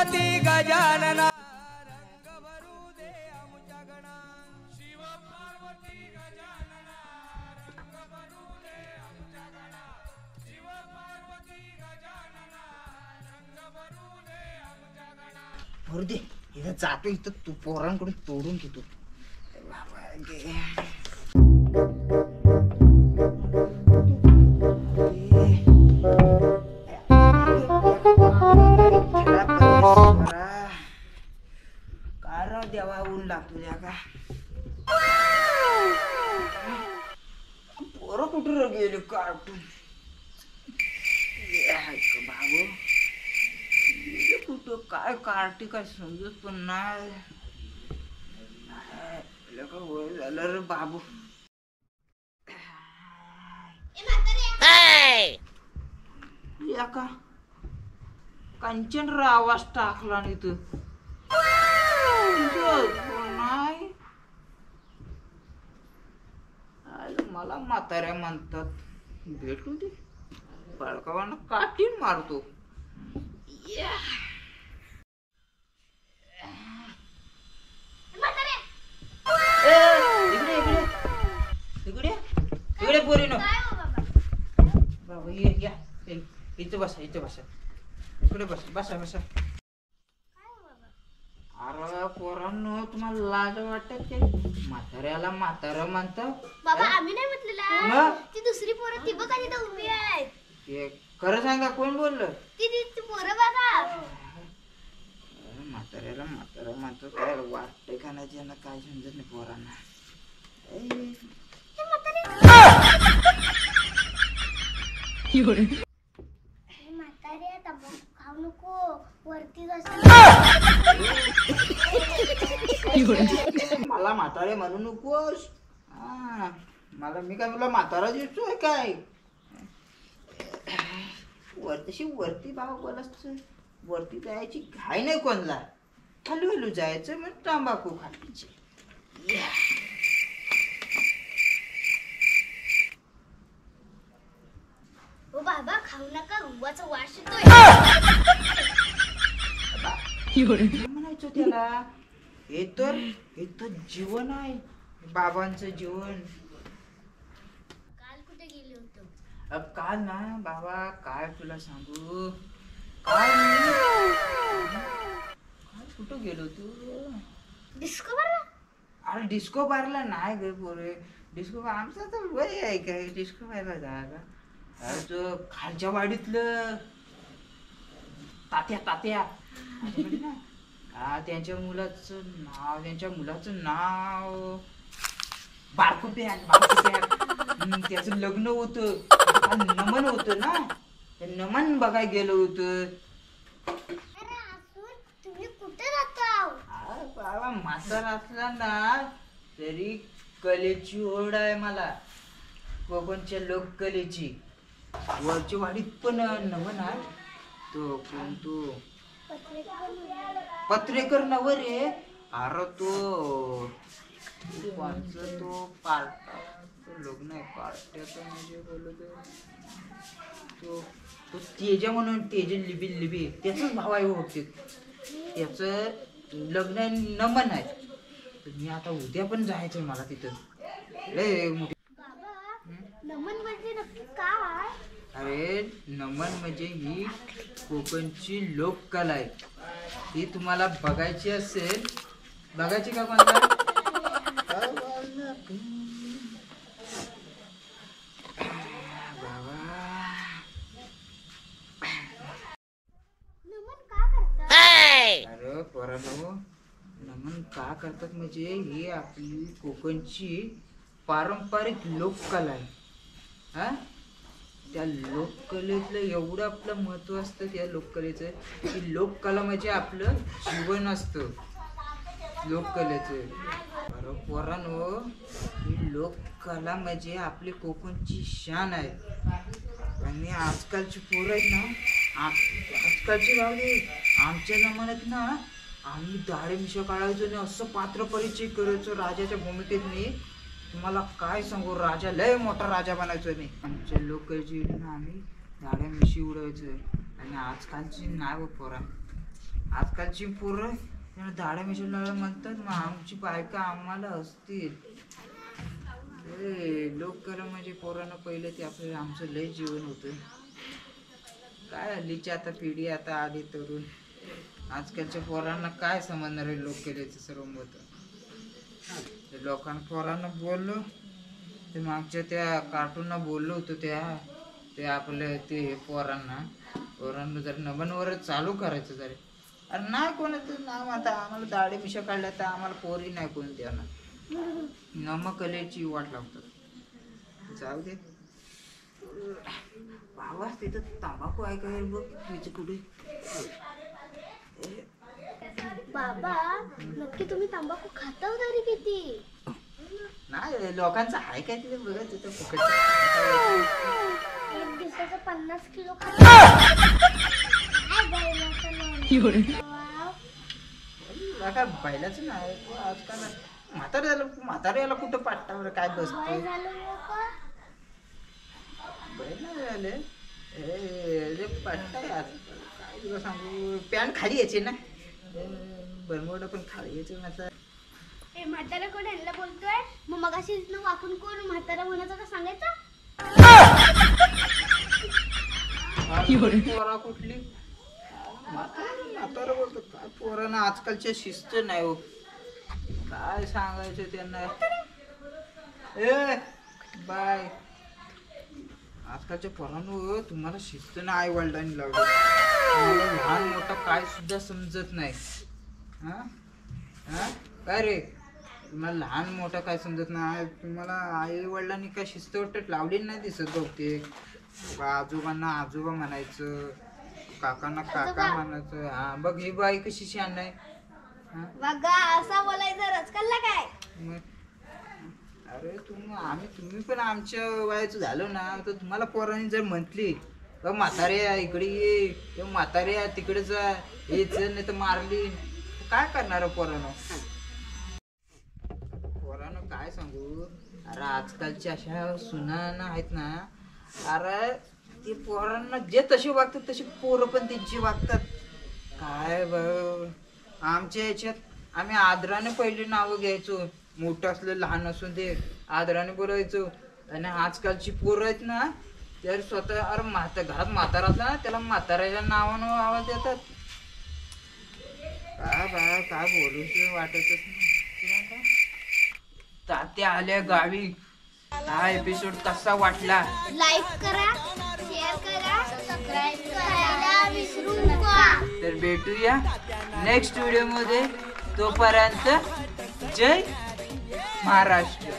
पार्वती गजानना रंग भरू दे आमच्या गणा शिव पार्वती गजानना रंग भरू दे आमच्या गणा शिव पार्वती गजानना रंग भरू दे आमच्या गणा भरू दे इथं जातो इथं तू पोरांकडून तोडून घेतो काय राव देवा ऊन लागतो त्या का पोरं कुठं गेले कार्टून बाबू कुठं काय कार्टी काय समजत पण नाही वय झालं रे बाबू का कंचन आवाज टाकला नाही तू नाही मला म्हाताऱ्या म्हणतात भेटू दे बाळकावांना काठीन मारतो इकडे पोरी नो बाबा या इथं बसा इकडे बसा अरे पोरांनो तुम्हाला लाज वाटत ते म्हाताऱ्याला म्हातारा म्हणतो बाबा आम्ही नाही म्हटलेलं ती दुसरी पोरं ती बघा तिथं उभी आहे खरं सांगा कोण बोललं ती पोरं बघा म्हाताऱ्याला म्हातारा म्हणतो काय वाटतंय का नाही ज्यांना काय समजत नाही पोरांना म्हातारे खाऊ नको वरती मला म्हातारे म्हणू नकोस मी काय तुला म्हातारा दिसतोय काय वरती बाबा बोलत वरती जायची घाई नाही कोणला हलू जायचं मग तंबाखू खायची ओ बाबा खाऊ नका गुवाचा वास येतोय म्हणायचं त्याला हे तर जीवन आहे बाबांचं जीवन काल कुठे गेले होते काल ना बाबा काय तुला सांगू काल कुठं गेलो तू डिस्को बारला अरे डिस्को बारला नाही ग पोरे डिस्को आमचा तर वय आहे काय डिस्को बारला जायला अरे तो खालच्या वाडीतलं तात्या त्यांच्या मुलाचं नाव बारकुप्या त्याचं लग्न होतं नमन होतं ना ते नमन बघायला गेलो होतं तुम्ही कुठे राहता बाबा म्हातारा असला ना तरी कलेची ओढ आहे मला कोकणच्या लोककलेची वरच्या वाडीत पण नमन आहे तो कोण तो पत्रेकर नव रे अरे तो पार्टा लग्न आहे पार्ट्याचं म्हणजे बोलत तो तेजा म्हणून तेजन लिबी त्याच भाव आहे होते त्याच लग्न नमन आहे मी आता उद्या पण जायचंय मला तिथं लय मोठी नमन म्हणजे नक्की काय अरे नमन म्हणजे ही कोकणची लोककला आहे ही तुम्हाला बघायची असेल बघायची का कोणता अरे पोरांनो नमन का करतात म्हणजे ही आपली कोकणची पारंपरिक लोककला आहे हा त्या लोककलेतलं एवढं आपलं महत्व असतं त्या लोककलेचं की लोककला म्हणजे आपलं जीवन असतं लोककलेचं अरे पोरांनो ही लोककला म्हणजे आपली कोकणची शान आहे आणि आजकालची पोरं आहेत ना आजकालची राहू आमच्या जमान्यात ना आम्ही दाढी मिशा काढायचो आणि असं पात्र परिचय करायचो राजाच्या भूमिकेत मी तुम्हाला काय सांगू राजा लय मोठा राजा बनायचो मी आमच्या लोकलची ना आम्ही दाढ्या मिशी उडवायचो आणि आजकालची नाही पोरा आजकालची पोरं त्यांना दाढ्या मिशनला म्हणतात, मग आमची बायका आम्हाला असतील. लोककला म्हणजे पोरांना पहिले ते आपलं आमचं लय जीवन होतं. काय हल्लीची आता पिढी आता आली तरुण, आजकालच्या पोरांना काय समजणार आहे लोककलेचं सर्व मत. लोकांना पोरांना बोललो ते मागच्या त्या कार्टूनला बोललो होतो ते आपलं ते पोरांना जर नमनवरच चालू करायचं जरी, अरे नाही कोणाचं नाव. आता आम्हाला दाढी मिशा काढल्या तर आम्हाला पोरी नाही कोणी देणार. नमकलेची वाट लावतात. जाऊ दे बाबा, तिथं तंबाखू आहे काय बघ तुझ्या कुठे. बाबा नक्की तुम्ही तंबाखू खाता हो तरी किती? नाही लोकांचं आहे काय तिथे बघत तिथं फुकट. एक दिवसाचं 50 किलो काय बैलाचं नाही आजकाल. म्हाताऱ्याला कुठं पाठवलं काय बसतोय. बैल नाही झाले हे पाठताय आजकाल. काय तुला सांगू, पॅन्ट खाली यायची ना, बरमोडा पण खाली यायचे ना. म्हातारा कोण ह्यांना बोलतोय? मग मगाशी वाकून कोण म्हातारा म्हणायचं का सांगायचं? पोरा कुठली म्हातारा बोलतो काय. पोरांना आजकालच्या शिस्त नाही हो, काय सांगायचं त्यांना. ए बाय, आजकालच्या पोरांनो तुम्हाला शिस्त ना आई वडिलांनी लावली. तुम्हाला लहान मोठा काय सुद्धा समजत नाही. हा हा काय रे, तुम्हाला लहान मोठा काय समजत नाही. तुम्हाला आई वडिलांनी काय शिस्त वाटत लावली नाही दिसत बहुतेक. आजोबांना आजोबा म्हणायचं, काकांना काका म्हणायचं. हा बघ ही बाई कशी शान आहे. बघा असं बोलायचं रचकल्ला काय. मग अरे तुम्ही पण आमच्या वयाचं झालो ना, तर तुम्हाला पोरांनी जर म्हटली म्हातारे इकडे ये किंवा म्हातारे तिकडे जा, हे चल नाही तर मारली, काय करणार पोरानं. पोरानं काय सांगू. अरे आजकालच्या अशा सुना आहेत ना, अरे ते पोरांना जे तसे वागतात तसे पोरं पण त्यांची वागतात. काय आमच्या याच्यात आम्ही आदराने पहिले नावं घ्यायचो. मोठं असलं लहान असून ते आदराने बोलायचो. आणि आजकालची पोरं आहेत ना, तर स्वतः अरे घरात म्हातारा असला ना त्याला म्हाताऱ्याच्या नावानं आवाज देतात. काय बोलूच वाटतच नाही. तात्या आल्या गावी. हा एपिसोड कसा वाटला लाईक करा, शेअर करा, सबस्क्राईब करायला विसरू नका. तर भेटूया नेक्स्ट व्हिडिओ मध्ये. तोपर्यंत जय महाराष्ट्र.